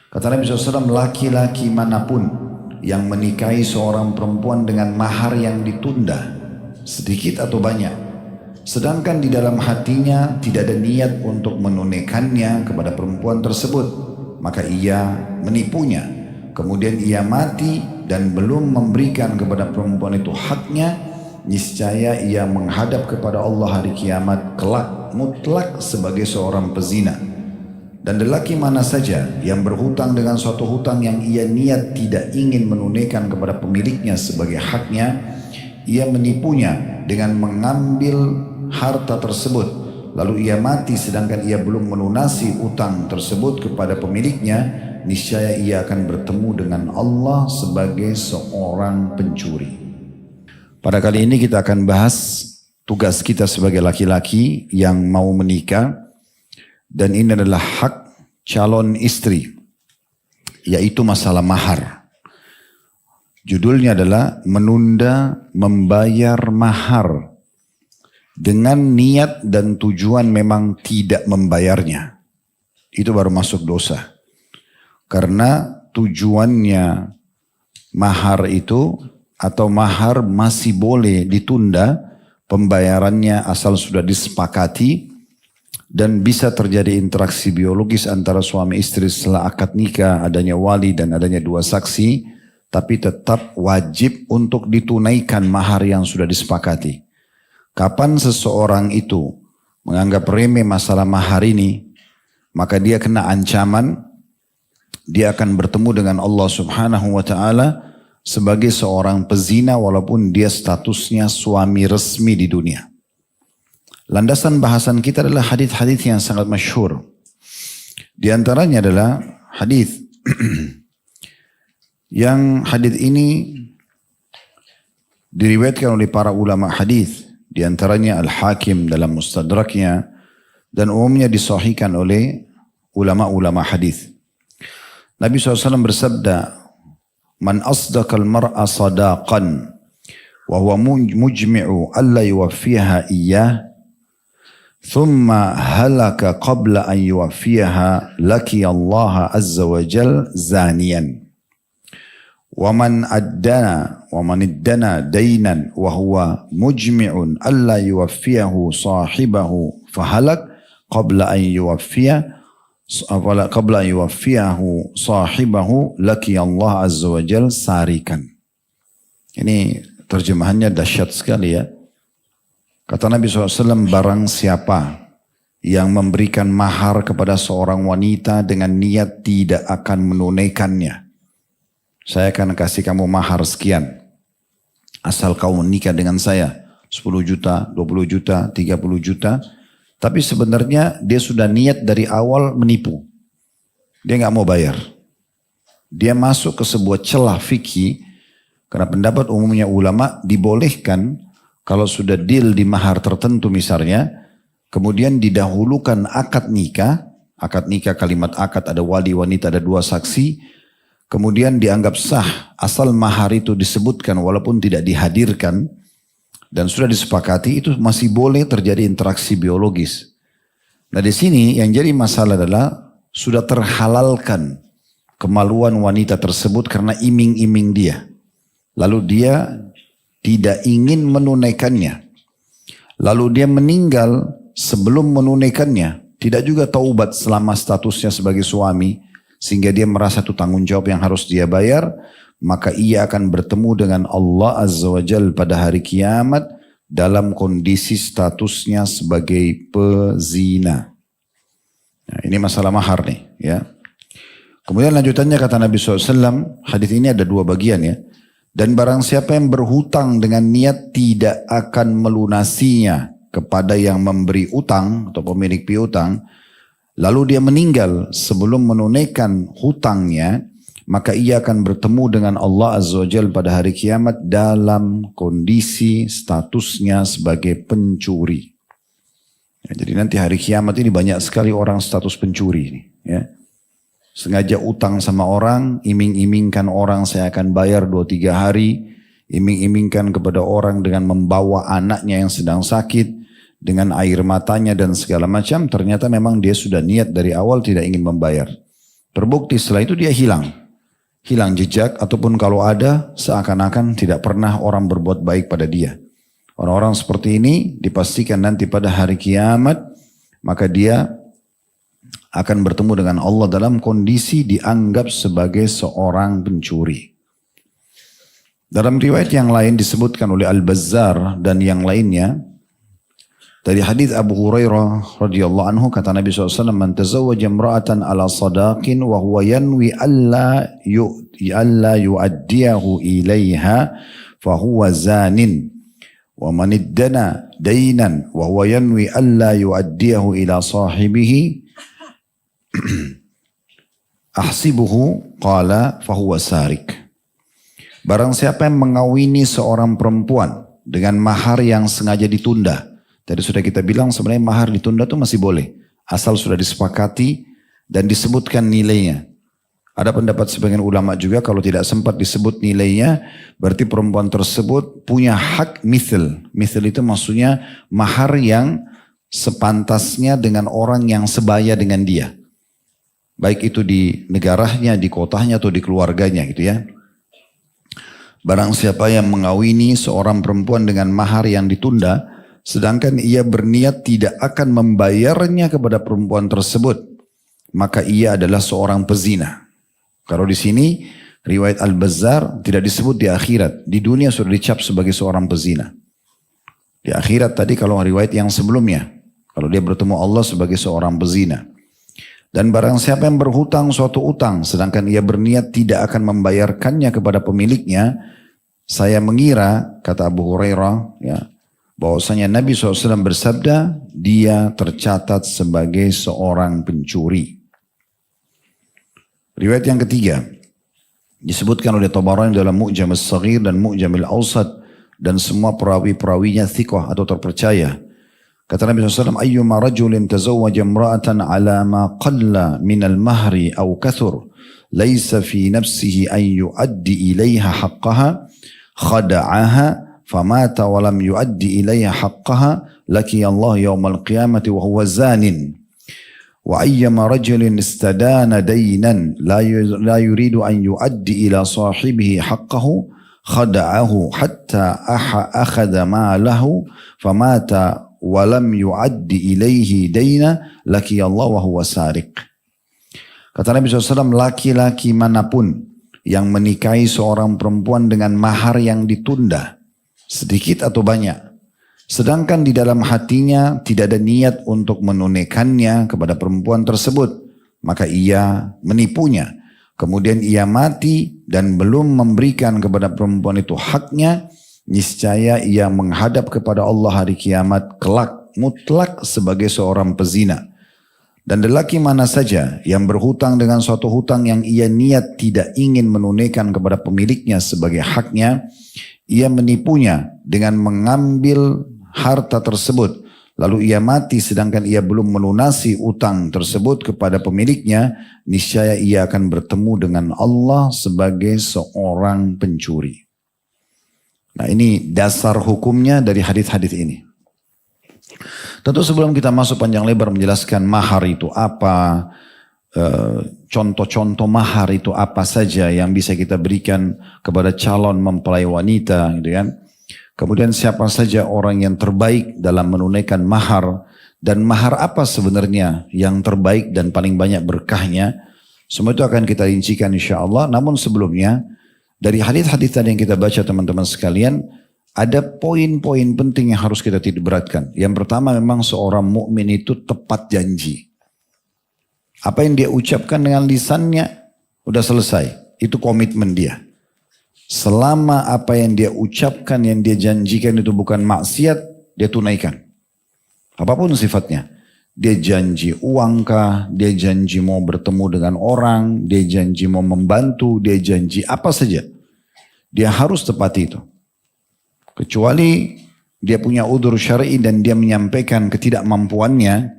Kata Nabi SAW, laki-laki manapun yang menikahi seorang perempuan dengan mahar yang ditunda, sedikit atau banyak, sedangkan di dalam hatinya tidak ada niat untuk menunaikannya kepada perempuan tersebut, maka ia menipunya. Kemudian ia mati dan belum memberikan kepada perempuan itu haknya, niscaya ia menghadap kepada Allah hari kiamat kelak mutlak sebagai seorang pezina. Dan lelaki mana saja yang berhutang dengan suatu hutang yang ia niat tidak ingin menunaikan kepada pemiliknya sebagai haknya, ia menipunya dengan mengambil harta tersebut, lalu ia mati sedangkan ia belum melunasi utang tersebut kepada pemiliknya, niscaya ia akan bertemu dengan Allah sebagai seorang pencuri. Pada kali ini kita akan bahas tugas kita sebagai laki-laki yang mau menikah, dan ini adalah hak calon istri, yaitu masalah mahar. Judulnya adalah menunda membayar mahar dengan niat dan tujuan memang tidak membayarnya. Itu baru masuk dosa. Karena tujuannya mahar itu atau mahar masih boleh ditunda pembayarannya asal sudah disepakati dan bisa terjadi interaksi biologis antara suami istri setelah akad nikah, adanya wali dan adanya dua saksi, tapi tetap wajib untuk ditunaikan mahar yang sudah disepakati. Kapan seseorang itu menganggap remeh masalah mahar ini, maka dia kena ancaman, dia akan bertemu dengan Allah Subhanahu wa Ta'ala sebagai seorang pezina walaupun dia statusnya suami resmi di dunia. Landasan bahasan kita adalah hadis-hadis yang sangat masyhur. Di antaranya adalah hadis yang hadis ini diriwayatkan oleh para ulama hadis, di antaranya Al-Hakim dalam Mustadraknya, dan umumnya disahihkan oleh ulama-ulama hadis. Nabi SAW bersabda, "Man asdaqal mar'a sadaqan wa huwa mujmi'u alla yuwaffiha iyyah ثم هلك قبل أن يوفيها لقي الله عز وجل زانيا ومن ادنى دينا وهو مجمع ألا يوفيه صاحبه فهلك قبل أن يوفيه صاحبه لقي الله عز وجل سارقا." Ini terjemahannya dahsyat sekali ya. Kata Nabi SAW, barang siapa yang memberikan mahar kepada seorang wanita dengan niat tidak akan menunaikannya. Saya akan kasih kamu mahar sekian, asal kau menikah dengan saya. 10 juta, 20 juta, 30 juta. Tapi sebenarnya dia sudah niat dari awal menipu. Dia nggak mau bayar. Dia masuk ke sebuah celah fikih, karena pendapat umumnya ulama dibolehkan kalau sudah deal di mahar tertentu misalnya, kemudian didahulukan akad nikah kalimat akad ada wali wanita ada dua saksi, kemudian dianggap sah asal mahar itu disebutkan walaupun tidak dihadirkan dan sudah disepakati, itu masih boleh terjadi interaksi biologis. Nah di sini yang jadi masalah adalah sudah terhalalkan kemaluan wanita tersebut karena iming-iming dia. Lalu dia tidak ingin menunaikannya. Lalu dia meninggal sebelum menunaikannya. Tidak juga taubat selama statusnya sebagai suami. Sehingga dia merasa itu tanggung jawab yang harus dia bayar. Maka ia akan bertemu dengan Allah Azza wa Jal pada hari kiamat dalam kondisi statusnya sebagai pezina. Nah, ini masalah mahar nih ya. Kemudian lanjutannya kata Nabi SAW, hadis ini ada dua bagian ya. Dan barang siapa yang berhutang dengan niat tidak akan melunasinya kepada yang memberi utang atau pemilik piutang, lalu dia meninggal sebelum menunaikan hutangnya, maka ia akan bertemu dengan Allah Azza wa Jalla pada hari kiamat dalam kondisi statusnya sebagai pencuri. Ya, jadi nanti hari kiamat ini banyak sekali orang status pencuri ini ya. Sengaja utang sama orang, iming-imingkan orang saya akan bayar 2-3 hari, iming-imingkan kepada orang dengan membawa anaknya yang sedang sakit, dengan air matanya dan segala macam, ternyata memang dia sudah niat dari awal tidak ingin membayar. Terbukti setelah itu dia hilang. Hilang jejak, ataupun kalau ada seakan-akan tidak pernah orang berbuat baik pada dia. Orang-orang seperti ini dipastikan nanti pada hari kiamat, maka dia akan bertemu dengan Allah dalam kondisi dianggap sebagai seorang pencuri. Dalam riwayat yang lain disebutkan oleh Al-Bazzar dan yang lainnya, dari hadis Abu Hurairah radhiyallahu anhu, kata Nabi SAW, "Man tazawwaja imra'atan ala sadaqin wa huwa yanwi alla yu'addiyahu ilaiha fa huwa zanin. Wa man iddana dainan wa huwa yanwi alla yu'addiyahu ila sahibihi ahsibuhu qala fa huwa sarik." Barang siapa yang mengawini seorang perempuan dengan mahar yang sengaja ditunda. Tadi sudah kita bilang sebenarnya mahar ditunda itu masih boleh. Asal sudah disepakati dan disebutkan nilainya. Ada pendapat sebagian ulama juga kalau tidak sempat disebut nilainya, berarti perempuan tersebut punya hak mithil. Mithil itu maksudnya mahar yang sepantasnya dengan orang yang sebaya dengan dia. Baik itu di negaranya, di kotanya atau di keluarganya gitu ya. Barang siapa yang mengawini seorang perempuan dengan mahar yang ditunda, sedangkan ia berniat tidak akan membayarnya kepada perempuan tersebut, maka ia adalah seorang pezina. Kalau di sini riwayat Al-Bazzar tidak disebut di akhirat, di dunia sudah dicap sebagai seorang pezina. Di akhirat tadi kalau riwayat yang sebelumnya, kalau dia bertemu Allah sebagai seorang pezina. Dan barang siapa yang berhutang suatu utang, sedangkan ia berniat tidak akan membayarkannya kepada pemiliknya, saya mengira, kata Abu Hurairah, ya, bahwasanya Nabi SAW bersabda, dia tercatat sebagai seorang pencuri. Riwayat yang ketiga, disebutkan oleh Tabarani dalam Mu'jam As-Saghir dan Mu'jam Al-Awsat, dan semua perawi-perawinya thiqah atau terpercaya. Kata Nabi SAW, ayyuma rajulin tazawwaja imra'atan ala ma qalla minal mahri aw kathur, laysa fi nafsihi an yu'addi ilayha haqqaha, khada'aha, famata wa lam yu'addi ilayha haqqaha, laqiya Allah yawmal qiyamati wa huwa zanin. Wa ayyama rajulin istadana daynan la yuridu an yu'addi ila sahibihi haqqahu, khada'ahu hatta akhadha malahu, famata walam yu'addi ilaihi dayna laqiyallahu wa huwa sariq. Kata Nabi SAW, laki-laki manapun yang menikahi seorang perempuan dengan mahar yang ditunda, sedikit atau banyak, sedangkan di dalam hatinya tidak ada niat untuk menunaikannya kepada perempuan tersebut, maka ia menipunya. Kemudian ia mati dan belum memberikan kepada perempuan itu haknya, niscaya ia menghadap kepada Allah hari kiamat kelak mutlak sebagai seorang pezina. Dan lelaki mana saja yang berhutang dengan suatu hutang yang ia niat tidak ingin menunaikan kepada pemiliknya sebagai haknya, ia menipunya dengan mengambil harta tersebut, lalu ia mati sedangkan ia belum melunasi utang tersebut kepada pemiliknya, niscaya ia akan bertemu dengan Allah sebagai seorang pencuri. Nah, ini dasar hukumnya dari hadis-hadis ini. Tentu sebelum kita masuk panjang lebar menjelaskan mahar itu apa, contoh-contoh mahar itu apa saja yang bisa kita berikan kepada calon mempelai wanita, gitu kan? Kemudian siapa saja orang yang terbaik dalam menunaikan mahar, dan mahar apa sebenarnya yang terbaik dan paling banyak berkahnya, semua itu akan kita rincikan insya Allah. Namun sebelumnya, dari hadis-hadis tadi yang kita baca teman-teman sekalian, ada poin-poin penting yang harus kita titik beratkan. Yang pertama, memang seorang mukmin itu tepat janji. Apa yang dia ucapkan dengan lisannya udah selesai. Itu komitmen dia. Selama apa yang dia ucapkan, yang dia janjikan itu bukan maksiat, dia tunaikan. Apapun sifatnya. Dia janji uang kah, dia janji mau bertemu dengan orang, dia janji mau membantu, dia janji apa saja. Dia harus tepati itu. Kecuali dia punya udzur syar'i dan dia menyampaikan ketidakmampuannya,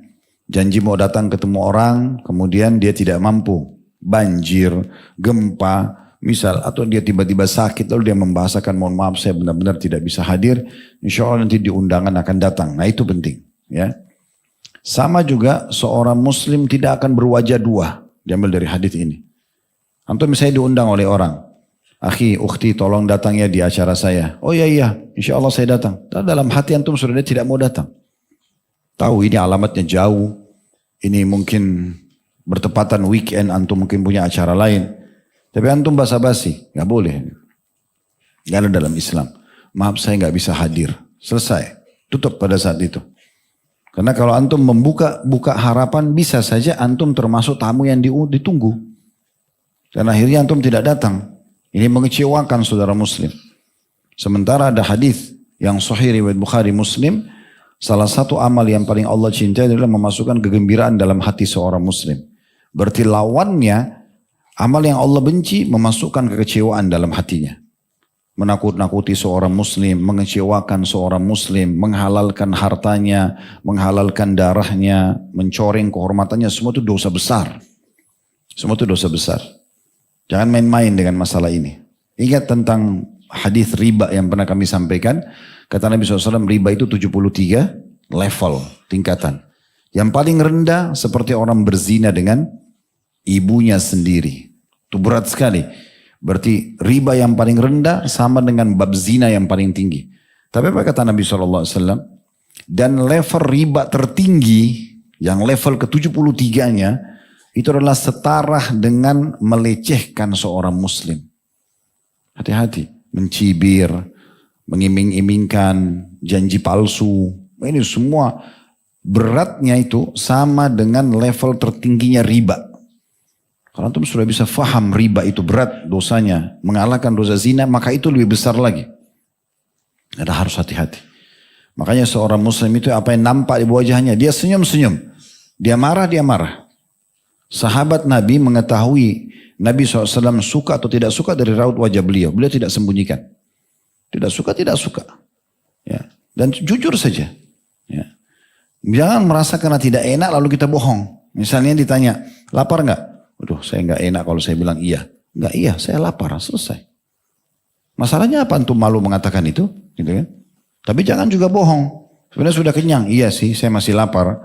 janji mau datang ketemu orang, kemudian dia tidak mampu. Banjir, gempa, misal, atau dia tiba-tiba sakit, lalu dia membahasakan, mohon maaf saya benar-benar tidak bisa hadir, insya Allah nanti di undangan akan datang. Nah itu penting. Ya. Sama juga seorang muslim tidak akan berwajah dua. diambil dari hadis ini. Antum misalnya diundang oleh orang, akhi, ukhti tolong datang ya di acara saya. Oh iya, insya Allah saya datang. Dalam hati antum sudah tidak mau datang. Tahu ini alamatnya jauh, ini mungkin bertepatan weekend, antum mungkin punya acara lain. Tapi antum basa-basi, nggak boleh. Nggak ada dalam Islam. Maaf saya nggak bisa hadir. Selesai. Tutup pada saat itu. Karena kalau antum buka harapan, bisa saja antum termasuk tamu yang ditunggu. Dan akhirnya antum tidak datang. Ini mengecewakan saudara muslim. Sementara ada hadis yang sahih riwayat Bukhari Muslim, salah satu amal yang paling Allah cintai adalah memasukkan kegembiraan dalam hati seorang muslim. Berarti lawannya, amal yang Allah benci memasukkan kekecewaan dalam hatinya. Menakut-nakuti seorang muslim, mengecewakan seorang muslim, menghalalkan hartanya, menghalalkan darahnya, mencoreng kehormatannya, semua itu dosa besar. Semua itu dosa besar. Jangan main-main dengan masalah ini. Ingat tentang hadis riba yang pernah kami sampaikan. Kata Nabi SAW, riba itu 73 level, tingkatan. Yang paling rendah seperti orang berzina dengan ibunya sendiri. Itu berat sekali. Berarti riba yang paling rendah sama dengan bab zina yang paling tinggi. Tapi apa kata Nabi SAW? Dan level riba tertinggi, yang level ke-73-nya, itu adalah setara dengan melecehkan seorang muslim. Hati-hati, mencibir, mengiming-imingkan, janji palsu. Ini semua beratnya itu sama dengan level tertingginya riba. Kalau antum sudah bisa faham riba itu berat dosanya, mengalahkan dosa zina, maka itu lebih besar lagi. Ada harus hati-hati. Makanya seorang muslim itu apa yang nampak di wajahnya, dia senyum-senyum. Dia marah. Sahabat Nabi mengetahui Nabi SAW suka atau tidak suka dari raut wajah beliau. Beliau tidak sembunyikan. Tidak suka. Ya. Dan jujur saja. Ya. Jangan merasa karena tidak enak lalu kita bohong. Misalnya ditanya, lapar nggak? Waduh, saya nggak enak kalau saya bilang iya. Nggak iya, saya lapar. Selesai. Masalahnya apa antum malu mengatakan itu? Gitu kan? Tapi jangan juga bohong. Sebenarnya sudah kenyang. Iya sih, saya masih lapar.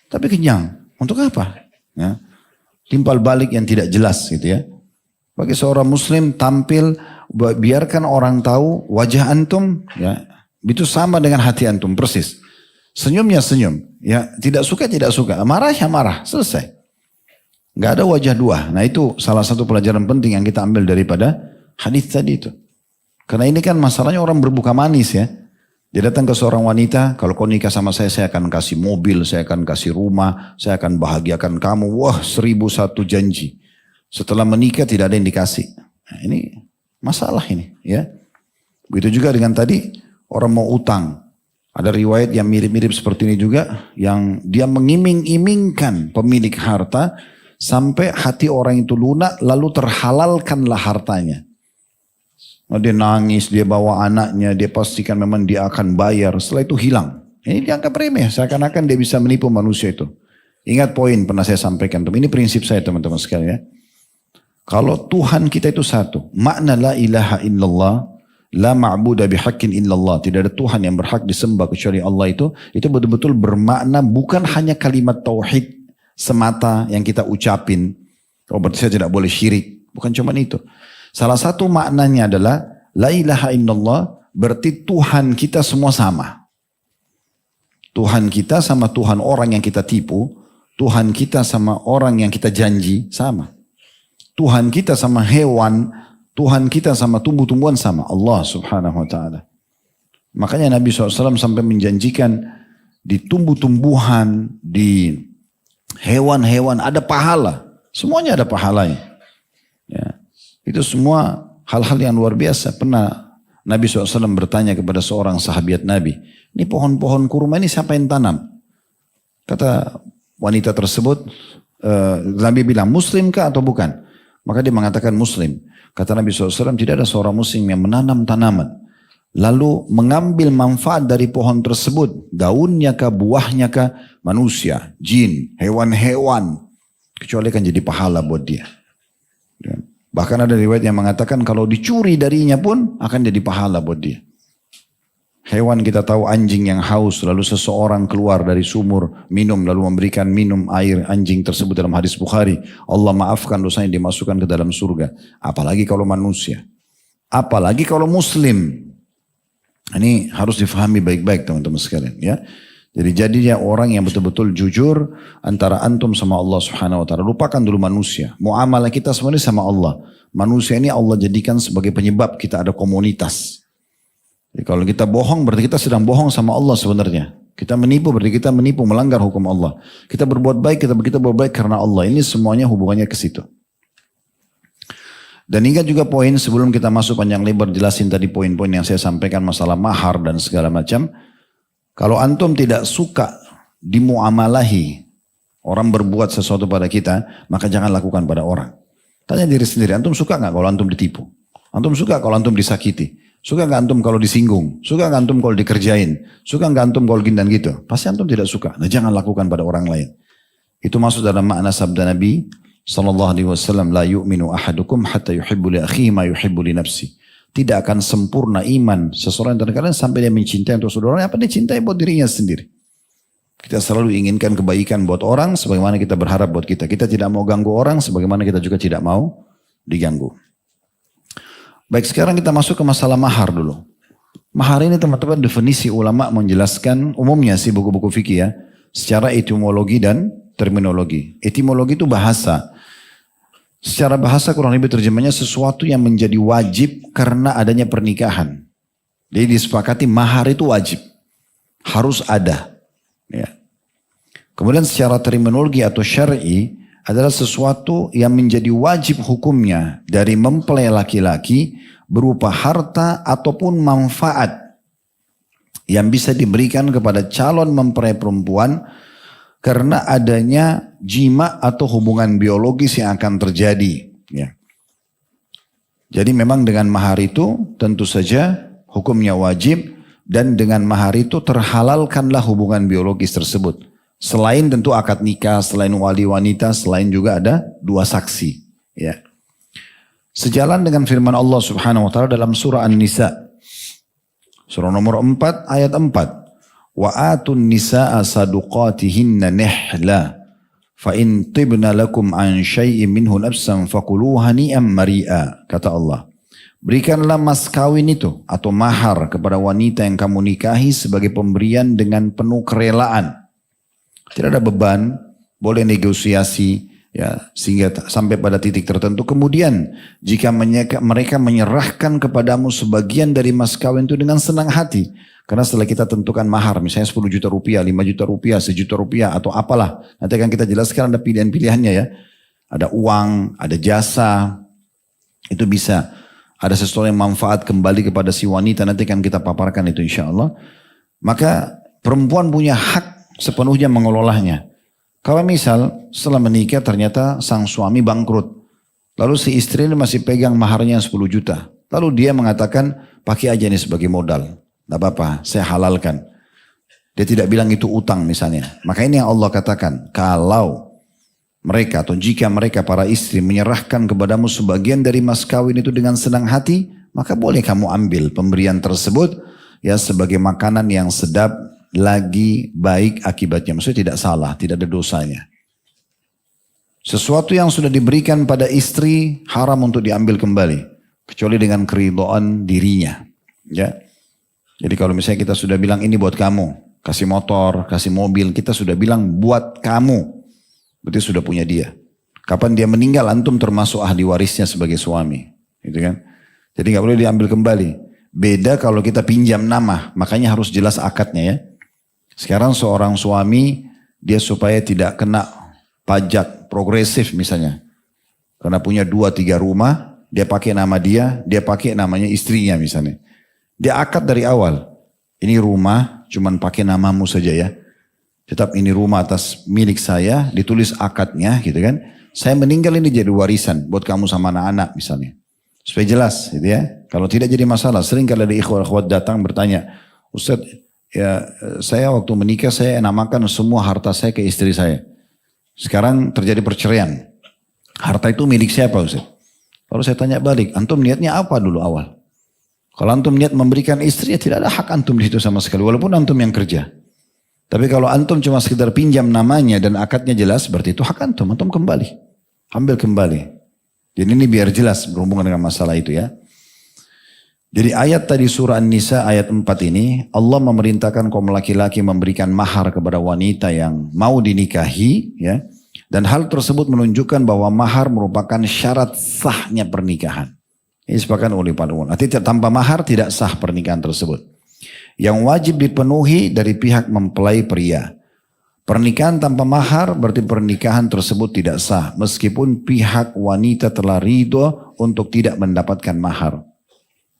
Tapi kenyang. Untuk apa? Ya. Timbal balik yang tidak jelas gitu ya. Bagi seorang muslim tampil, biarkan orang tahu wajah antum ya, itu sama dengan hati antum persis. Senyumnya senyum, ya tidak suka, marahnya marah, selesai. Nggak ada wajah dua. Nah itu salah satu pelajaran penting yang kita ambil daripada hadis tadi itu. Karena ini kan masalahnya orang berbuka manis ya. Dia datang ke seorang wanita, kalau kau nikah sama saya akan kasih mobil, saya akan kasih rumah, saya akan bahagiakan kamu. Wah 1001 janji. Setelah menikah tidak ada yang dikasih. Nah, ini masalah ini ya. Begitu juga dengan tadi orang mau utang. Ada riwayat yang mirip-mirip seperti ini juga. Yang dia mengiming-imingkan pemilik harta sampai hati orang itu lunak lalu terhalalkanlah hartanya. Dia nangis, dia bawa anaknya, dia pastikan memang dia akan bayar. Setelah itu hilang. Ini dianggap remeh, seakan-akan dia bisa menipu manusia itu. Ingat poin pernah saya sampaikan. Ini prinsip saya teman-teman sekalian ya. Kalau Tuhan kita itu satu. Makna la ilaha illallah, la ma'buda bihaqqin illallah. Tidak ada Tuhan yang berhak disembah kecuali Allah itu. Itu betul-betul bermakna bukan hanya kalimat tauhid semata yang kita ucapin. Oh berarti saya tidak boleh syirik. Bukan cuma itu. Salah satu maknanya adalah la ilaha illallah berarti Tuhan kita semua sama. Tuhan kita sama Tuhan orang yang kita tipu, Tuhan kita sama orang yang kita janji sama. Tuhan kita sama hewan, Tuhan kita sama tumbuh-tumbuhan sama Allah subhanahu wa ta'ala. Makanya Nabi SAW sampai menjanjikan di tumbuh-tumbuhan, di hewan-hewan ada pahala. Semuanya ada pahalanya. Ya. Itu semua hal-hal yang luar biasa. Pernah Nabi SAW bertanya kepada seorang sahabat Nabi, ini pohon-pohon kurma ini siapa yang tanam? Kata wanita tersebut, Nabi bilang, muslim kah atau bukan? Maka dia mengatakan muslim. Kata Nabi SAW, tidak ada seorang muslim yang menanam tanaman. Lalu mengambil manfaat dari pohon tersebut. Daunnya kah, buahnya kah, manusia, jin, hewan-hewan. Kecuali akan jadi pahala buat dia. Bahkan ada riwayat yang mengatakan kalau dicuri darinya pun akan jadi pahala buat dia. Hewan kita tahu anjing yang haus, lalu seseorang keluar dari sumur, minum, lalu memberikan minum air anjing tersebut dalam hadis Bukhari. Allah maafkan dosanya, dimasukkan ke dalam surga. Apalagi kalau manusia. Apalagi kalau muslim. Ini harus difahami baik-baik teman-teman sekalian ya. Jadi jadinya orang yang betul-betul jujur antara antum sama Allah Subhanahu wa taala. Lupakan dulu manusia. Muamalah kita semuanya sama Allah. Manusia ini Allah jadikan sebagai penyebab kita ada komunitas. Jadi kalau kita bohong berarti kita sedang bohong sama Allah sebenarnya. Kita menipu berarti kita menipu, melanggar hukum Allah. Kita berbuat baik, kita berbuat baik karena Allah. Ini semuanya hubungannya ke situ. Dan ingat juga poin sebelum kita masuk panjang lebar jelasin tadi poin-poin yang saya sampaikan masalah mahar dan segala macam. Kalau antum tidak suka dimuamalahi, orang berbuat sesuatu pada kita, maka jangan lakukan pada orang. Tanya diri sendiri, antum suka nggak kalau antum ditipu? Antum suka kalau antum disakiti? Suka nggak antum kalau disinggung? Suka nggak antum kalau dikerjain? Suka nggak antum kalau gini dan gitu? Pasti antum tidak suka. Nah jangan lakukan pada orang lain. Itu masuk dalam makna sabda Nabi sallallahu alaihi wasallam, la yu'minu ahadukum hatta yuhibbu li akhihi ma yuhibbu li nafsi. Tidak akan sempurna iman seseorang dari kalian sampai dia mencintai untuk saudaranya apa dia cintai buat dirinya sendiri. Kita selalu inginkan kebaikan buat orang sebagaimana kita berharap buat kita. Kita tidak mau ganggu orang sebagaimana kita juga tidak mau diganggu. Baik, sekarang kita masuk ke masalah mahar dulu. Mahar ini teman-teman definisi ulama menjelaskan umumnya sih buku-buku fikih ya. Secara etimologi dan terminologi. Etimologi itu bahasa. Secara bahasa kurang lebih terjemahnya sesuatu yang menjadi wajib karena adanya pernikahan. Jadi disepakati mahar itu wajib. Harus ada. Ya. Kemudian secara terminologi atau syar'i adalah sesuatu yang menjadi wajib hukumnya dari mempelai laki-laki berupa harta ataupun manfaat yang bisa diberikan kepada calon mempelai perempuan karena adanya jima atau hubungan biologis yang akan terjadi. Ya. Jadi memang dengan mahar itu tentu saja hukumnya wajib dan dengan mahar itu terhalalkanlah hubungan biologis tersebut. Selain tentu akad nikah, selain wali wanita, selain juga ada dua saksi. Ya. Sejalan dengan firman Allah Subhanahu wa taala dalam surah An-Nisa. Surah nomor 4 ayat 4. Wa atun nisaa saduqatihinna nihla fa in tibna lakum an syai'in minhu nafsan faquluhu hani'an mari'a, kata Allah. Berikanlah mas kawin itu atau mahar kepada wanita yang kamu nikahi sebagai pemberian dengan penuh kerelaan. Tidak ada beban, boleh negosiasi ya sehingga sampai pada titik tertentu. Kemudian jika mereka menyerahkan kepadamu sebagian dari mas kawin itu dengan senang hati. Karena setelah kita tentukan mahar misalnya 10 juta rupiah, 5 juta rupiah, 1 juta rupiah atau apalah. Nanti akan kita jelaskan ada pilihan-pilihannya ya. Ada uang, ada jasa, itu bisa. Ada sesuatu yang manfaat kembali kepada si wanita, nanti akan kita paparkan itu insya Allah. Maka perempuan punya hak sepenuhnya mengelolanya. Kalau misal setelah menikah ternyata sang suami bangkrut. Lalu si istri ini masih pegang maharnya 10 juta. Lalu dia mengatakan pakai aja ini sebagai modal. Tidak apa-apa, saya halalkan. Dia tidak bilang itu utang misalnya. Maka ini yang Allah katakan. Kalau mereka atau jika mereka para istri menyerahkan kepadamu sebagian dari mas kawin itu dengan senang hati. Maka boleh kamu ambil pemberian tersebut. Ya sebagai makanan yang sedap. Lagi baik akibatnya. Maksudnya tidak salah, tidak ada dosanya. Sesuatu yang sudah diberikan pada istri haram untuk diambil kembali. Kecuali dengan keridhaan dirinya. Ya. Jadi kalau misalnya kita sudah bilang ini buat kamu. Kasih motor, kasih mobil. Kita sudah bilang buat kamu. Berarti sudah punya dia. Kapan dia meninggal antum termasuk ahli warisnya sebagai suami. Gitu kan. Jadi gak boleh diambil kembali. Beda kalau kita pinjam nama. Makanya harus jelas akadnya ya. Sekarang seorang suami dia supaya tidak kena pajak progresif misalnya. Karena punya 2-3 rumah, dia pakai nama dia pakai namanya istrinya misalnya. Dia akad dari awal. Ini rumah cuman pakai namamu saja ya. Tetap ini rumah atas milik saya, ditulis akadnya gitu kan. Saya meninggal ini jadi warisan buat kamu sama anak-anak misalnya. Supaya jelas gitu ya. Kalau tidak jadi masalah, sering kalau ada ikhwat datang bertanya, Ustaz, ya saya waktu menikah saya namakan semua harta saya ke istri saya. Sekarang terjadi perceraian. Harta itu milik siapa Ustaz? Lalu saya tanya balik, antum niatnya apa dulu awal? Kalau antum niat memberikan istri, ya tidak ada hak antum di situ sama sekali, walaupun antum yang kerja. Tapi kalau antum cuma sekedar pinjam namanya dan akadnya jelas, berarti itu hak antum, antum kembali. Ambil kembali. Jadi ini biar jelas berhubungan dengan masalah itu ya. Jadi ayat tadi surah An-Nisa ayat 4 ini, Allah memerintahkan kaum laki-laki memberikan mahar kepada wanita yang mau dinikahi ya. Dan hal tersebut menunjukkan bahwa mahar merupakan syarat sahnya pernikahan. Ini disepakati oleh para ulama. Artinya tanpa mahar tidak sah pernikahan tersebut. Yang wajib dipenuhi dari pihak mempelai pria. Pernikahan tanpa mahar berarti pernikahan tersebut tidak sah. Meskipun pihak wanita telah ridho untuk tidak mendapatkan mahar.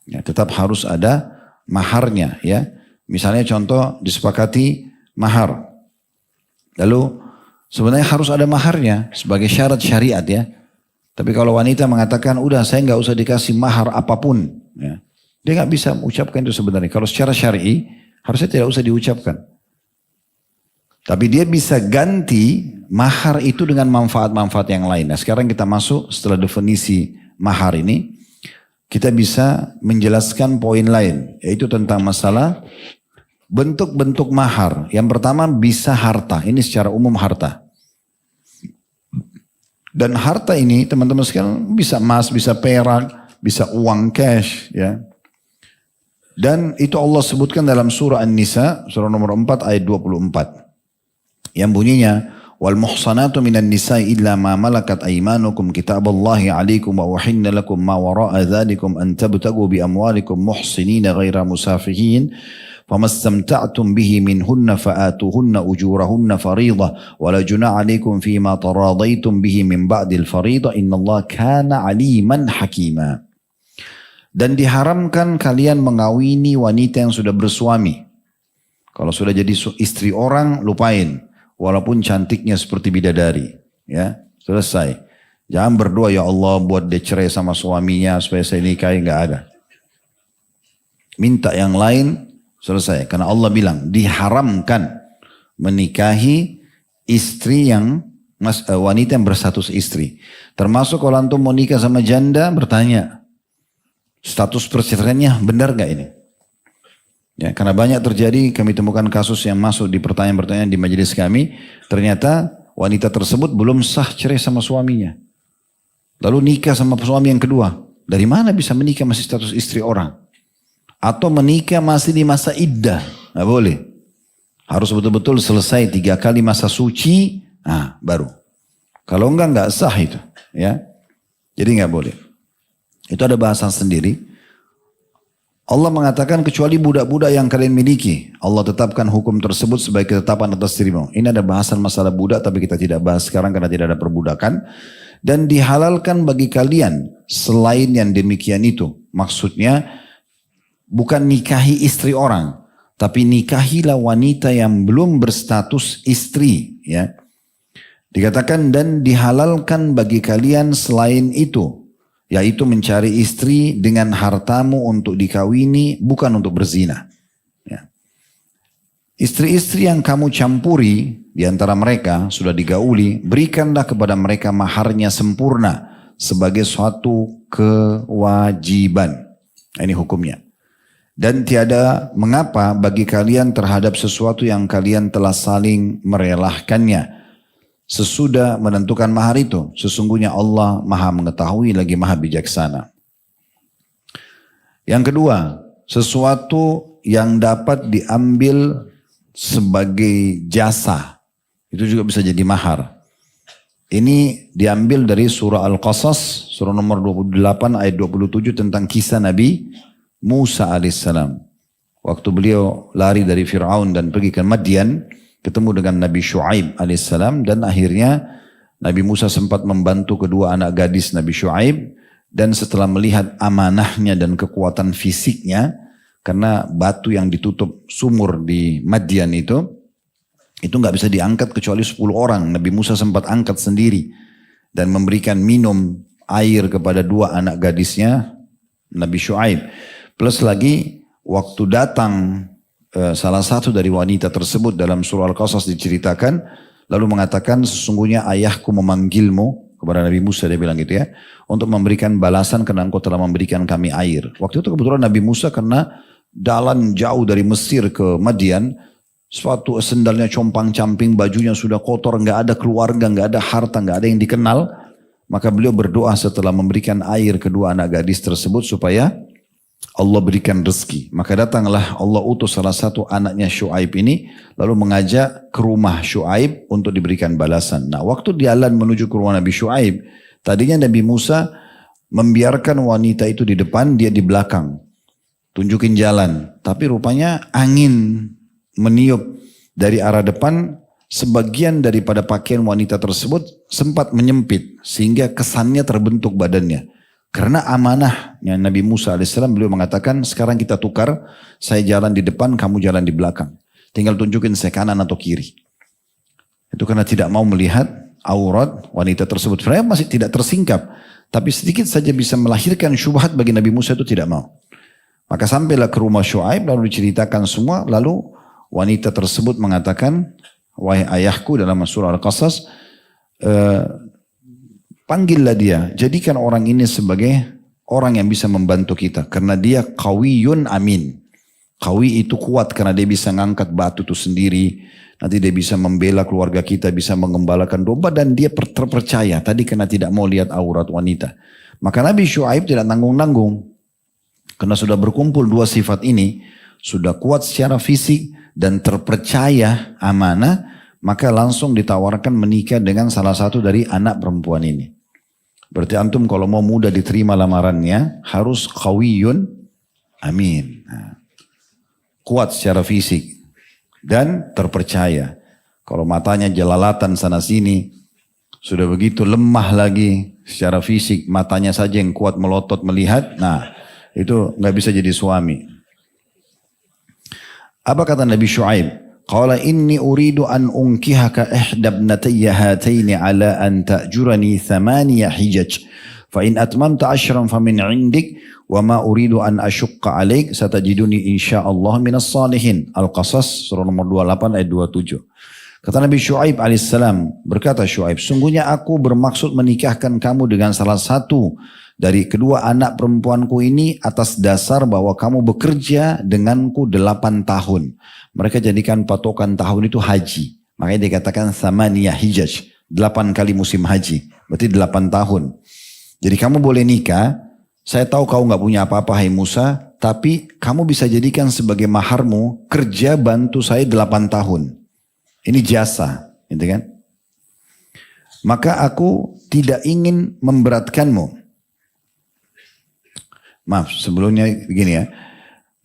Ya, tetap harus ada maharnya ya. Misalnya contoh disepakati mahar. Lalu sebenarnya harus ada maharnya sebagai syarat syariat ya. Tapi kalau wanita mengatakan, udah saya nggak usah dikasih mahar apapun. Ya. Dia nggak bisa mengucapkan itu sebenarnya. Kalau secara syar'i, harusnya tidak usah diucapkan. Tapi dia bisa ganti mahar itu dengan manfaat-manfaat yang lain. Nah sekarang kita masuk setelah definisi mahar ini. Kita bisa menjelaskan poin lain. Yaitu tentang masalah bentuk-bentuk mahar. Yang pertama bisa harta. Ini secara umum harta. Dan harta ini teman-teman sekalian bisa emas, bisa perak, bisa uang cash ya. Dan itu Allah sebutkan dalam surah An-Nisa, surah nomor 4 ayat 24. Yang bunyinya, wal muhsanatu minan nisa'i illa ma malakat aymanukum kitaballahi alaikum wa uhinna lakum ma wara'a dzalikum an tabtagu bi amwalikum muhsinina ghaira musafihin. فَمَا اسْتَمْتَعْتُمْ بِهِ مِنْهُنَّ فَآتُوهُنَّ أُجُورَهُنَّ فَرِيضَةً وَلَا جُنَاحَ عَلَيْكُمْ فِيمَا تَرَاضَيْتُمْ بِهِ مِنْ بَعْدِ الْفَرِيضَةِ إِنَّ اللَّهَ كَانَ عَلِيمًا حَكِيمًا. Dan diharamkan kalian mengawini wanita yang sudah bersuami. Kalau sudah jadi istri orang, lupain. Walaupun cantiknya seperti bidadari. Ya, selesai. Jangan berdoa, ya Allah buat dia cerai sama suaminya supaya saya nikahi, nggak ada. Minta yang lain. Selesai. Karena Allah bilang diharamkan menikahi istri yang wanita yang berstatus istri. Termasuk kalau antum mau nikah sama janda bertanya status perceraiannya benar gak ini? Ya, karena banyak terjadi kami temukan kasus yang masuk di pertanyaan-pertanyaan di majelis kami. Ternyata wanita tersebut belum sah cerai sama suaminya. Lalu nikah sama suami yang kedua. Dari mana bisa menikah masih status istri orang? Atau menikah masih di masa iddah. Nggak boleh. Harus betul-betul selesai 3 kali masa suci. Nah baru. Kalau enggak sah itu. Ya. Jadi nggak boleh. Itu ada bahasan sendiri. Allah mengatakan kecuali budak-budak yang kalian miliki. Allah tetapkan hukum tersebut sebagai ketetapan atas dirimu. Ini ada bahasan masalah budak tapi kita tidak bahas sekarang karena tidak ada perbudakan. Dan dihalalkan bagi kalian selain yang demikian itu. Maksudnya bukan nikahi istri orang, tapi nikahilah wanita yang belum berstatus istri. Ya. Dikatakan dan dihalalkan bagi kalian selain itu, yaitu mencari istri dengan hartamu untuk dikawini, bukan untuk berzina. Ya. Istri-istri yang kamu campuri di antara mereka sudah digauli, berikanlah kepada mereka maharnya sempurna sebagai suatu kewajiban. Ini hukumnya. Dan tiada mengapa bagi kalian terhadap sesuatu yang kalian telah saling merelahkannya. Sesudah menentukan mahar itu, sesungguhnya Allah maha mengetahui lagi maha bijaksana. Yang kedua, sesuatu yang dapat diambil sebagai jasa. Itu juga bisa jadi mahar. Ini diambil dari surah Al-Qasas, surah nomor 28 ayat 27 tentang kisah Nabi Musa alaihissalam. Waktu beliau lari dari Fir'aun dan pergi ke Madian, ketemu dengan Nabi Shu'aib alaihissalam dan akhirnya Nabi Musa sempat membantu kedua anak gadis Nabi Shu'aib dan setelah melihat amanahnya dan kekuatan fisiknya karena batu yang ditutup sumur di Madian itu nggak bisa diangkat kecuali 10 orang. Nabi Musa sempat angkat sendiri dan memberikan minum air kepada dua anak gadisnya Nabi Shu'aib. Plus lagi waktu datang salah satu dari wanita tersebut dalam surah Al-Qasas diceritakan lalu mengatakan sesungguhnya ayahku memanggilmu kepada Nabi Musa, dia bilang gitu ya, untuk memberikan balasan karena engkau telah memberikan kami air. Waktu itu kebetulan Nabi Musa karena jalan jauh dari Mesir ke Madian, suatu sendalnya compang-camping, bajunya sudah kotor, nggak ada keluarga, nggak ada harta, nggak ada yang dikenal. Maka beliau berdoa setelah memberikan air kedua anak gadis tersebut supaya Allah berikan rezeki. Maka datanglah Allah utus salah satu anaknya Syuaib ini, lalu mengajak ke rumah Syuaib untuk diberikan balasan. Nah, waktu jalan menuju ke rumah Nabi Syuaib, tadinya Nabi Musa membiarkan wanita itu di depan, dia di belakang, tunjukin jalan. Tapi rupanya angin meniup dari arah depan, sebagian daripada pakaian wanita tersebut sempat menyempit, sehingga kesannya terbentuk badannya. Karena amanahnya Nabi Musa alaihissalam, beliau mengatakan, sekarang kita tukar, saya jalan di depan, kamu jalan di belakang. Tinggal tunjukin saya kanan atau kiri. Itu karena tidak mau melihat aurat wanita tersebut. Sebenarnya masih tidak tersingkap, tapi sedikit saja bisa melahirkan syubhat bagi Nabi Musa, itu tidak mau. Maka sampailah ke rumah Syuaib, lalu diceritakan semua, lalu wanita tersebut mengatakan, wahai ayahku, dalam surah Al-Qasas, panggillah dia, jadikan orang ini sebagai orang yang bisa membantu kita. Karena dia qawiyun amin. Qawi itu kuat karena dia bisa ngangkat batu itu sendiri. Nanti dia bisa membela keluarga kita, bisa mengembalakan domba, dan dia terpercaya. Tadi karena tidak mau lihat aurat wanita. Maka Nabi Syuaib tidak nanggung-nanggung. Karena sudah berkumpul dua sifat ini, sudah kuat secara fisik dan terpercaya amanah, maka langsung ditawarkan menikah dengan salah satu dari anak perempuan ini. Berarti antum kalau mau mudah diterima lamarannya, harus qawiyun amin. Nah, kuat secara fisik dan terpercaya. Kalau matanya jelalatan sana sini, sudah begitu lemah lagi secara fisik, matanya saja yang kuat melotot melihat, nah itu nggak bisa jadi suami. Apa kata Nabi Syuaib? Qala inni uridu an unkihaka ihda ibnatayya hataini ala an ta'jurani thamaniya hijaj. Fa in atmamta 10 famin 'indik wa ma uridu an ashukka 'alaik satajiduni insyaallah minas salihin. Al-Qasas surah nomor 28 ayat 27. Kata Nabi Syuaib alaihissalam, berkata Syuaib, sungguhnya aku bermaksud menikahkan kamu dengan salah satu dari kedua anak perempuanku ini atas dasar bahwa kamu bekerja denganku 8 tahun. Mereka jadikan patokan tahun itu haji. Makanya dikatakan thamaniyah hijaj. 8 kali musim haji. Berarti 8 tahun. Jadi kamu boleh nikah. Saya tahu kau gak punya apa-apa hai Musa. Tapi kamu bisa jadikan sebagai maharmu. Kerja bantu saya 8 tahun. Ini jasa. Gitu kan? Maka aku tidak ingin memberatkanmu. Maaf, sebelumnya begini ya.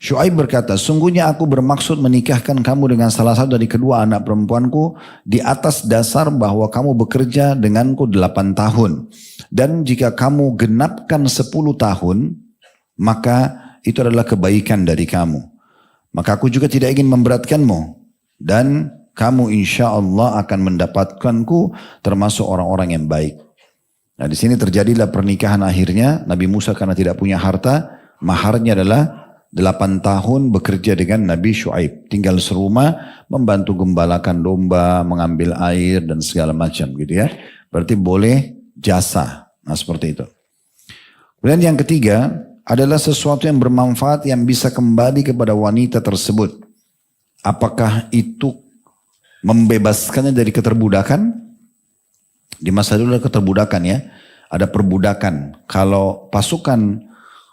Syuaib berkata, sungguhnya aku bermaksud menikahkan kamu dengan salah satu dari kedua anak perempuanku di atas dasar bahwa kamu bekerja denganku 8 tahun. Dan jika kamu genapkan 10 tahun, maka itu adalah kebaikan dari kamu. Maka aku juga tidak ingin memberatkanmu. Dan kamu insya Allah akan mendapatkanku termasuk orang-orang yang baik. Nah di sini terjadilah pernikahan akhirnya. Nabi Musa karena tidak punya harta, maharnya adalah 8 tahun bekerja dengan Nabi Syuaib. Tinggal serumah, membantu gembalakan domba, mengambil air dan segala macam gitu ya. Berarti boleh jasa. Nah seperti itu. Kemudian yang ketiga adalah sesuatu yang bermanfaat yang bisa kembali kepada wanita tersebut. Apakah itu membebaskannya dari keterbudakan? Di masa dulu ada keterbudakan ya. Ada perbudakan. Kalau pasukan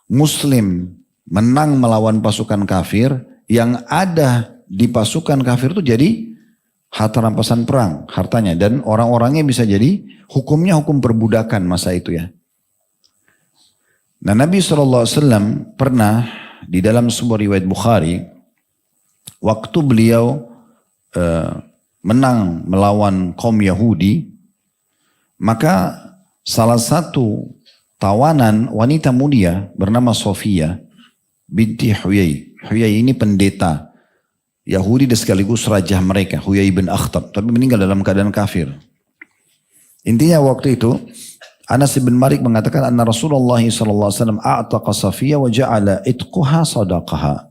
Muslim menang melawan pasukan kafir, yang ada di pasukan kafir itu jadi harta rampasan perang, hartanya. Dan orang-orangnya bisa jadi hukumnya hukum perbudakan masa itu ya. Nah Nabi SAW pernah di dalam sebuah riwayat Bukhari, waktu beliau menang melawan kaum Yahudi, maka salah satu tawanan wanita mulia bernama Sofia binti Huyai. Huyai ini pendeta Yahudi dan sekaligus raja mereka, Huyai bin Akhtab, tapi meninggal dalam keadaan kafir. Intinya waktu itu Anas bin Malik mengatakan anna Rasulullah SAW a'taqa Safiyah wa ja'ala itquha sadaqaha.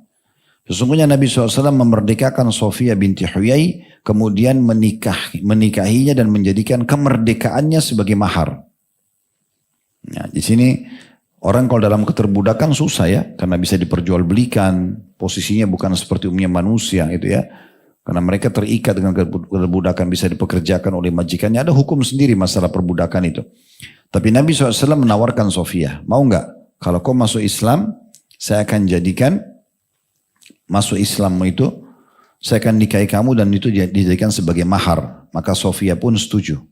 Sesungguhnya Nabi SAW memerdekakan Sofia binti Huyai, kemudian menikahinya dan menjadikan kemerdekaannya sebagai mahar. Nah, di sini orang kalau dalam keterbudakan susah ya, karena bisa diperjualbelikan, posisinya bukan seperti umumnya manusia gitu ya. Karena mereka terikat dengan keterbudakan, bisa dipekerjakan oleh majikannya. Ada hukum sendiri masalah perbudakan itu. Tapi Nabi SAW menawarkan Sofia, mau nggak? Kalau kau masuk Islam, saya akan jadikan masuk Islammu itu, saya akan nikahi kamu dan itu dijadikan sebagai mahar. Maka Sofia pun setuju.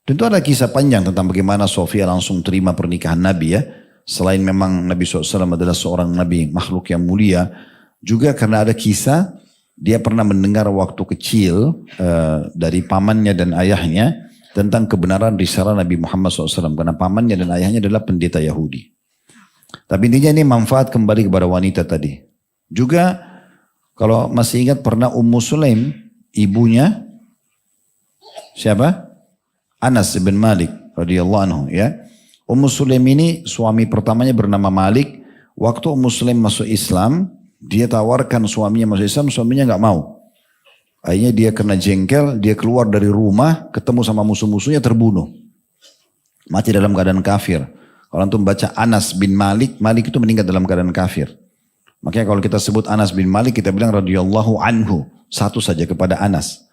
Tentu ada kisah panjang tentang bagaimana Sofia langsung terima pernikahan Nabi ya. Selain memang Nabi SAW adalah seorang Nabi makhluk yang mulia, juga karena ada kisah dia pernah mendengar waktu kecil dari pamannya dan ayahnya tentang kebenaran risalah Nabi Muhammad SAW. Karena pamannya dan ayahnya adalah pendeta Yahudi. Tapi intinya ini manfaat kembali kepada wanita tadi. Juga kalau masih ingat pernah Ummu Sulaim, ibunya siapa? Anas bin Malik radhiyallahu anhu ya. Ummu Sulaim ini suami pertamanya bernama Malik. Waktu Ummu Sulaim masuk Islam, dia tawarkan suaminya masuk Islam, suaminya nggak mau. Akhirnya dia kena jengkel, dia keluar dari rumah, ketemu sama musuh-musuhnya, terbunuh. Mati dalam keadaan kafir. Kalau antum baca Anas bin Malik, Malik itu meninggal dalam keadaan kafir. Makanya kalau kita sebut Anas bin Malik, kita bilang radhiyallahu anhu. Satu saja kepada Anas.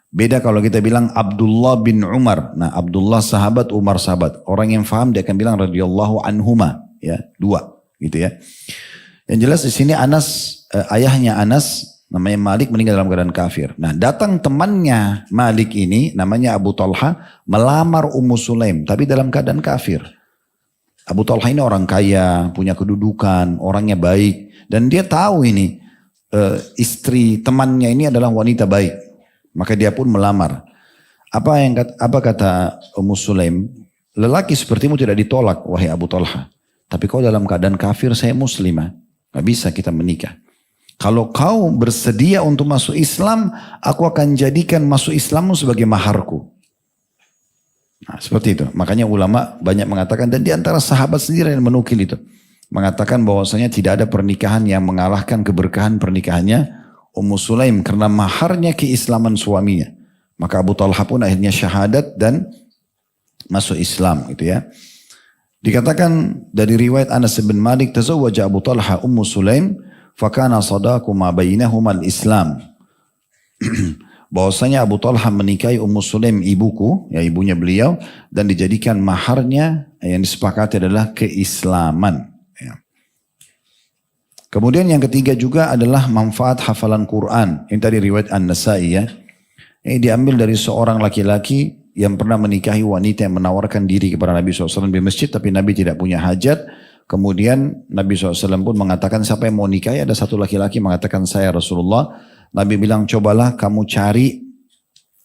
Beda kalau kita bilang Abdullah bin Umar. Nah, Abdullah sahabat, Umar sahabat. Orang yang faham dia akan bilang radhiyallahu anhuma. Ya, dua. Gitu ya. Yang jelas di sini Anas, ayahnya Anas, namanya Malik meninggal dalam keadaan kafir. Nah, datang temannya Malik ini, namanya Abu Talha, melamar Ummu Sulaim, tapi dalam keadaan kafir. Abu Talha ini orang kaya, punya kedudukan, orangnya baik. Dan dia tahu ini, istri temannya ini adalah wanita baik. Maka dia pun melamar. Apa kata Ummu Sulaim? Lelaki sepertimu tidak ditolak, wahai Abu Talha. Tapi kau dalam keadaan kafir, saya muslimah. Gak bisa kita menikah. Kalau kau bersedia untuk masuk Islam, aku akan jadikan masuk Islammu sebagai maharku. Nah, seperti itu. Makanya ulama banyak mengatakan, dan di antara sahabat sendiri yang menukil itu. Mengatakan bahwasanya tidak ada pernikahan yang mengalahkan keberkahan pernikahannya Ummu Sulaim. Karena maharnya keislaman suaminya. Maka Abu Talha pun akhirnya syahadat dan masuk Islam gitu ya. Dikatakan dari riwayat Anas bin Malik, tazawwaja Abu Talha Ummu Sulaim, fakana sadaku ma bainahuma al-Islam. Bahwasanya Abu Talha menikahi Ummu Sulaim ibuku, ya ibunya beliau, dan dijadikan maharnya yang disepakati adalah keislaman. Ya. Kemudian yang ketiga juga adalah manfaat hafalan Quran. Ini tadi riwayat An-Nasai ya. Ini diambil dari seorang laki-laki yang pernah menikahi wanita yang menawarkan diri kepada Nabi SAW di masjid, tapi Nabi tidak punya hajat. Kemudian Nabi SAW pun mengatakan siapa yang mau nikahi, ada satu laki-laki mengatakan saya Rasulullah. Nabi bilang cobalah kamu cari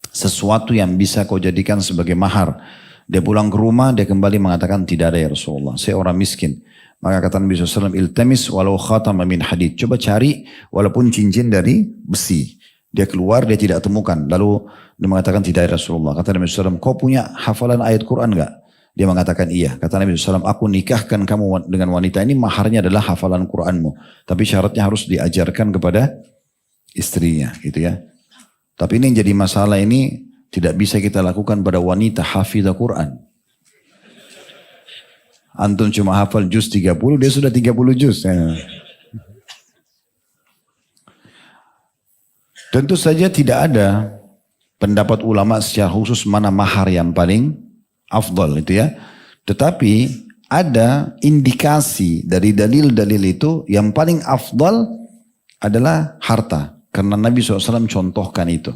sesuatu yang bisa kau jadikan sebagai mahar. Dia pulang ke rumah, dia kembali mengatakan tidak ada ya Rasulullah, saya orang miskin. Maka kata Nabi SAW, iltamis walau khatam min hadid. Coba cari walaupun cincin dari besi. Dia keluar, dia tidak temukan. Lalu dia mengatakan tidak ya Rasulullah. Kata Nabi SAW, kau punya hafalan ayat Quran enggak? Dia mengatakan iya. Kata Nabi SAW, aku nikahkan kamu dengan wanita ini, maharnya adalah hafalan Quranmu. Tapi syaratnya harus diajarkan kepada istrinya gitu ya. Tapi ini yang jadi masalah ini tidak bisa kita lakukan pada wanita hafidha Quran. Antum cuma hafal juz 30, dia sudah 30 juz. Ya. Tentu saja tidak ada pendapat ulama secara khusus mana mahar yang paling afdal itu ya. Tetapi ada indikasi dari dalil-dalil itu yang paling afdal adalah harta. Karena Nabi SAW contohkan itu.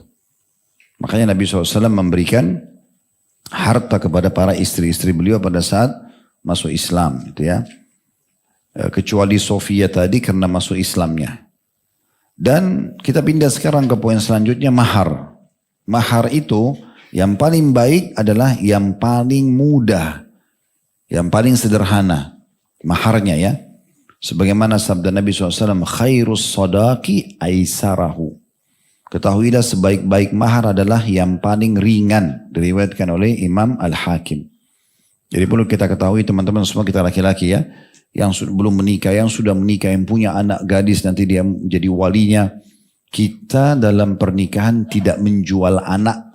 Makanya Nabi SAW memberikan harta kepada para istri-istri beliau pada saat masuk Islam gitu ya. Kecuali Sofia tadi karena masuk Islamnya. Dan kita pindah sekarang ke poin selanjutnya, mahar. Mahar itu yang paling baik adalah yang paling mudah, yang paling sederhana maharnya ya. Sebagaimana sabda Nabi SAW, khairus sadaqi aisarahu. Ketahuilah sebaik-baik mahar adalah yang paling ringan. Diriwayatkan oleh Imam Al-Hakim. Jadi perlu kita ketahui teman-teman semua, kita laki-laki ya, yang belum menikah, yang sudah menikah, yang punya anak gadis nanti dia menjadi walinya. Kita dalam pernikahan tidak menjual anak.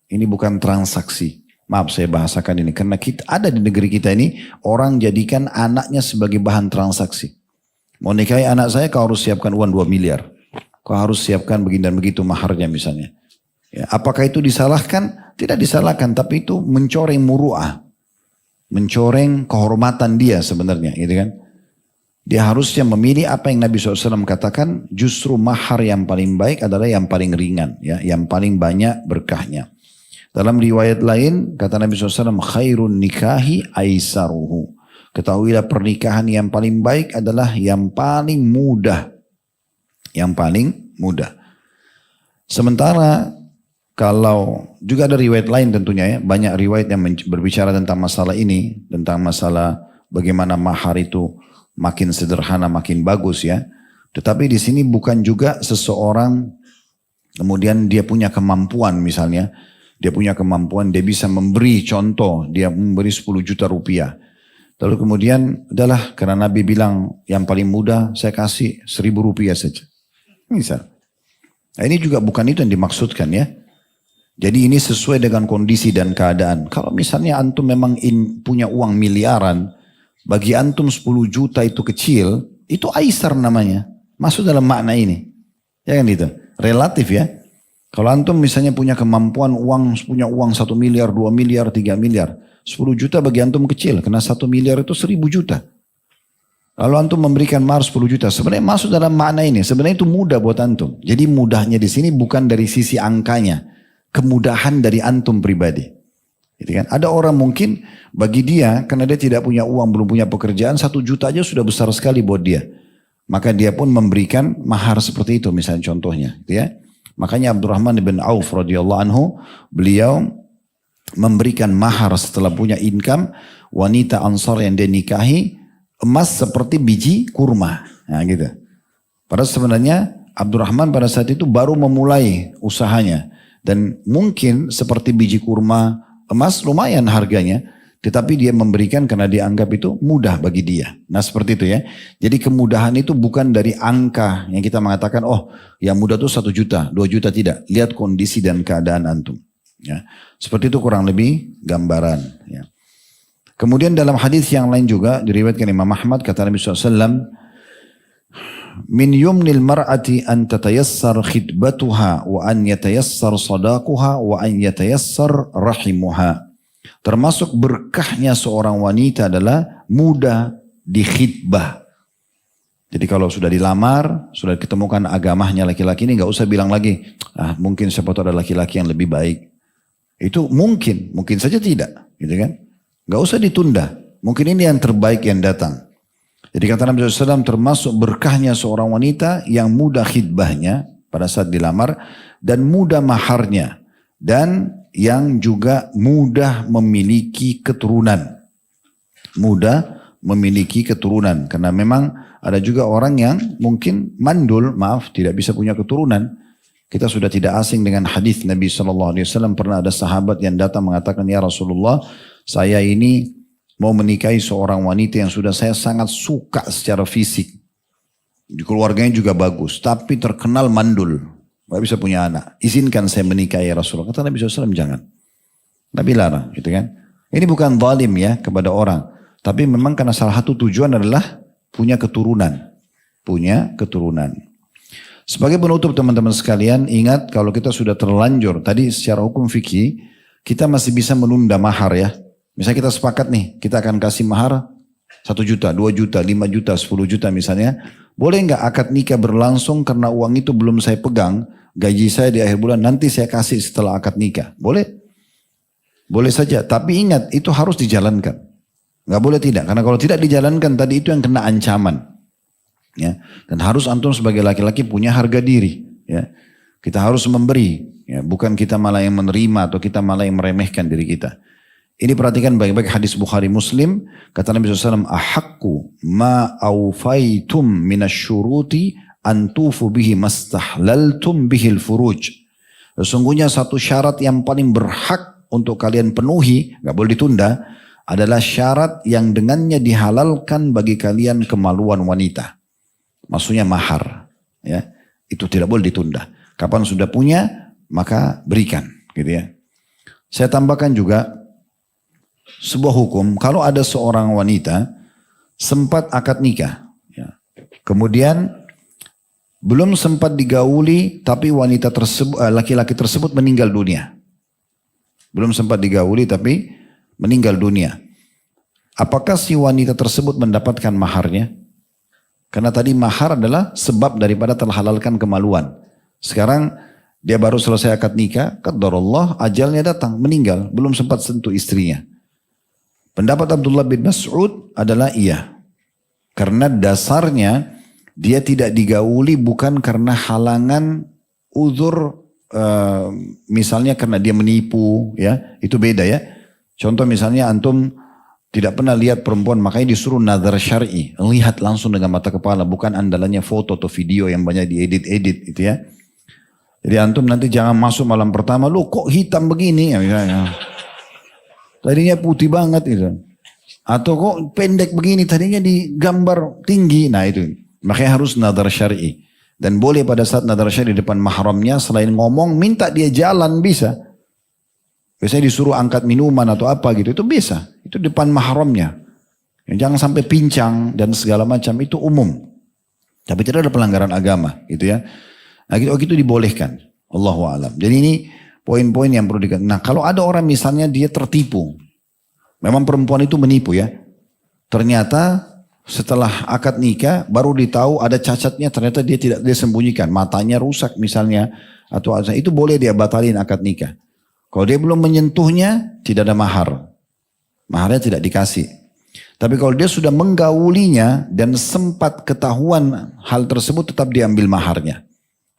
Ini bukan transaksi. Maaf saya bahasakan ini karena kita ada di negeri kita ini orang jadikan anaknya sebagai bahan transaksi. Mau nikahi anak saya kau harus siapkan uang 2 miliar. Kau harus siapkan begini dan begitu maharnya misalnya. Ya, apakah itu disalahkan? Tidak disalahkan, tapi itu mencoreng muru'ah. Mencoreng kehormatan dia sebenarnya, gitu kan. Dia harusnya memilih apa yang Nabi SAW katakan, justru mahar yang paling baik adalah yang paling ringan, ya, yang paling banyak berkahnya. Dalam riwayat lain, kata Nabi SAW, khairun nikahi aisaruhu. Ketahuilah pernikahan yang paling baik adalah yang paling mudah. Yang paling mudah. Sementara kalau juga ada riwayat lain tentunya ya. Banyak riwayat yang berbicara tentang masalah ini. Tentang masalah bagaimana mahar itu makin sederhana makin bagus ya. Tetapi di sini bukan juga seseorang kemudian dia punya kemampuan misalnya. Dia punya kemampuan, dia bisa memberi contoh, dia memberi 10 juta rupiah. Lalu kemudian, udahlah karena Nabi bilang yang paling mudah saya kasih 1.000 rupiah saja. Misal. Nah, ini juga bukan itu yang dimaksudkan ya. Jadi ini sesuai dengan kondisi dan keadaan. Kalau misalnya antum memang punya uang miliaran, bagi antum 10 juta itu kecil, itu aisar namanya. Masuk dalam makna ini. Ya kan itu? Relatif ya. Kalau antum misalnya punya kemampuan punya uang 1 miliar, 2 miliar, 3 miliar. 10 juta bagi antum kecil. Karena 1 miliar itu 1.000 juta. Lalu antum memberikan mahar 10 juta. Sebenarnya masuk dalam makna ini. Sebenarnya itu mudah buat antum. Jadi mudahnya di sini bukan dari sisi angkanya. Kemudahan dari antum pribadi. Gitu kan? Ada orang mungkin bagi dia, karena dia tidak punya uang, belum punya pekerjaan, 1 juta aja sudah besar sekali buat dia. Maka dia pun memberikan mahar seperti itu misalnya contohnya. Gitu ya. Makanya Abdurrahman bin Auf radhiyallahu anhu, beliau memberikan mahar setelah punya income, wanita Ansar yang dia nikahi, emas seperti biji kurma. Nah gitu. Padahal sebenarnya Abdurrahman pada saat itu baru memulai usahanya. Dan mungkin seperti biji kurma, emas lumayan harganya. Tetapi dia memberikan karena dianggap itu mudah bagi dia. Nah seperti itu ya. Jadi kemudahan itu bukan dari angka yang kita mengatakan, oh yang mudah itu 1 juta, 2 juta tidak. Lihat kondisi dan keadaan antum. Ya. Seperti itu kurang lebih gambaran. Ya. Kemudian dalam hadis yang lain juga diriwayatkan Imam Ahmad kata Nabi SAW, min yumnil mar'ati an tatayassar khidbatuha wa an yatayassar sadaquha wa an yatayassar rahimuha. Termasuk berkahnya seorang wanita adalah mudah dikhidbah. Jadi kalau sudah dilamar, sudah ditemukan agamanya laki-laki ini, nggak usah bilang lagi, mungkin siapa tahu ada laki-laki yang lebih baik. Itu mungkin saja tidak, gitu kan? Nggak usah ditunda. Mungkin ini yang terbaik yang datang. Jadi kata Nabi SAW, termasuk berkahnya seorang wanita yang mudah khidbahnya pada saat dilamar dan mudah maharnya dan yang juga mudah memiliki keturunan. Mudah memiliki keturunan. Karena memang ada juga orang yang mungkin mandul, tidak bisa punya keturunan. Kita sudah tidak asing dengan hadis Nabi SAW. Pernah ada sahabat yang datang mengatakan, ya Rasulullah, saya ini mau menikahi seorang wanita yang sudah saya sangat suka secara fisik. Di keluarganya juga bagus, tapi terkenal mandul. Gak bisa punya anak. Izinkan saya menikahi Rasulullah. Kata Nabi SAW, jangan. Nabi larang, gitu kan. Ini bukan zalim ya kepada orang. Tapi memang karena salah satu tujuan adalah punya keturunan. Punya keturunan. Sebagai penutup teman-teman sekalian, ingat kalau kita sudah terlanjur. Tadi secara hukum fikih, kita masih bisa menunda mahar ya. Misalnya kita sepakat nih, kita akan kasih mahar 1 juta, 2 juta, 5 juta, 10 juta misalnya. Boleh nggak akad nikah berlangsung karena uang itu belum saya pegang, gaji saya di akhir bulan, nanti saya kasih setelah akad nikah. Boleh? Boleh saja, tapi ingat itu harus dijalankan. Nggak boleh tidak, karena kalau tidak dijalankan tadi itu yang kena ancaman. Ya. Dan harus antum sebagai laki-laki punya harga diri. Ya. Kita harus memberi, ya. Bukan kita malah yang menerima atau kita malah yang meremehkan diri kita. Ini perhatikan baik-baik hadis Bukhari Muslim. Kata Nabi SAW, ahakku ma awfaitum minasyuruti antufu bihi mastahlaltum bihil furuj. Sesungguhnya satu syarat yang paling berhak untuk kalian penuhi, gak boleh ditunda, adalah syarat yang dengannya dihalalkan bagi kalian kemaluan wanita. Maksudnya mahar. Ya, itu tidak boleh ditunda. Kapan sudah punya, maka berikan. Gitu ya. Saya tambahkan juga, sebuah hukum kalau ada seorang wanita sempat akad nikah, ya. Kemudian belum sempat digauli tapi wanita tersebut, laki-laki tersebut meninggal dunia. Belum sempat digauli tapi meninggal dunia. Apakah si wanita tersebut mendapatkan maharnya? Karena tadi mahar adalah sebab daripada terhalalkan kemaluan. Sekarang dia baru selesai akad nikah, qadarullah ajalnya datang, meninggal, belum sempat sentuh istrinya. Pendapat Abdullah bin Mas'ud adalah iya. Karena dasarnya dia tidak digauli bukan karena halangan uzur, misalnya karena dia menipu, ya itu beda ya. Contoh misalnya antum tidak pernah lihat perempuan, makanya disuruh nazar syar'i. Lihat langsung dengan mata kepala, bukan andalannya foto atau video yang banyak diedit-edit gitu ya. Jadi antum nanti jangan masuk malam pertama, lu kok hitam begini ya misalnya. Tadinya putih banget gitu. Atau kok pendek begini, tadinya digambar tinggi. Nah itu, makanya harus nazar syar'i. Dan boleh pada saat nazar syar'i di depan mahramnya, selain ngomong, minta dia jalan bisa. Biasanya disuruh angkat minuman atau apa gitu, itu bisa. Itu depan mahramnya. Jangan sampai pincang dan segala macam, itu umum. Tapi tidak ada pelanggaran agama gitu ya. Nah gitu dibolehkan. Allahu a'lam. Jadi ini poin-poin yang perlu dikatakan. Nah kalau ada orang misalnya dia tertipu. Memang perempuan itu menipu ya. Ternyata setelah akad nikah baru ditahu ada cacatnya, ternyata dia sembunyikan. Matanya rusak misalnya. Atau itu boleh dia batalin akad nikah. Kalau dia belum menyentuhnya, tidak ada mahar. Maharnya tidak dikasih. Tapi kalau dia sudah menggaulinya dan sempat ketahuan hal tersebut, tetap diambil maharnya.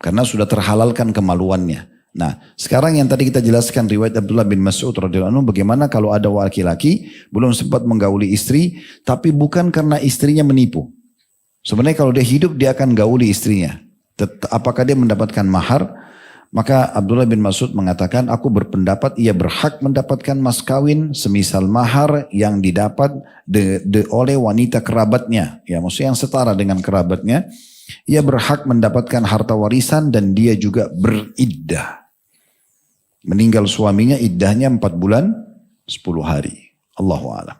Karena sudah terhalalkan kemaluannya. Nah, sekarang yang tadi kita jelaskan riwayat Abdullah bin Mas'ud radhiyallahu anhu, bagaimana kalau ada laki-laki belum sempat menggauli istri, tapi bukan karena istrinya menipu. Sebenarnya kalau dia hidup, dia akan gauli istrinya. Apakah dia mendapatkan mahar? Maka Abdullah bin Mas'ud mengatakan, aku berpendapat ia berhak mendapatkan mas kawin semisal mahar yang didapat oleh wanita kerabatnya. Ya, maksudnya yang setara dengan kerabatnya. Ia berhak mendapatkan harta warisan dan dia juga beriddah. Meninggal suaminya iddahnya 4 bulan 10 hari. Allahu a'lam.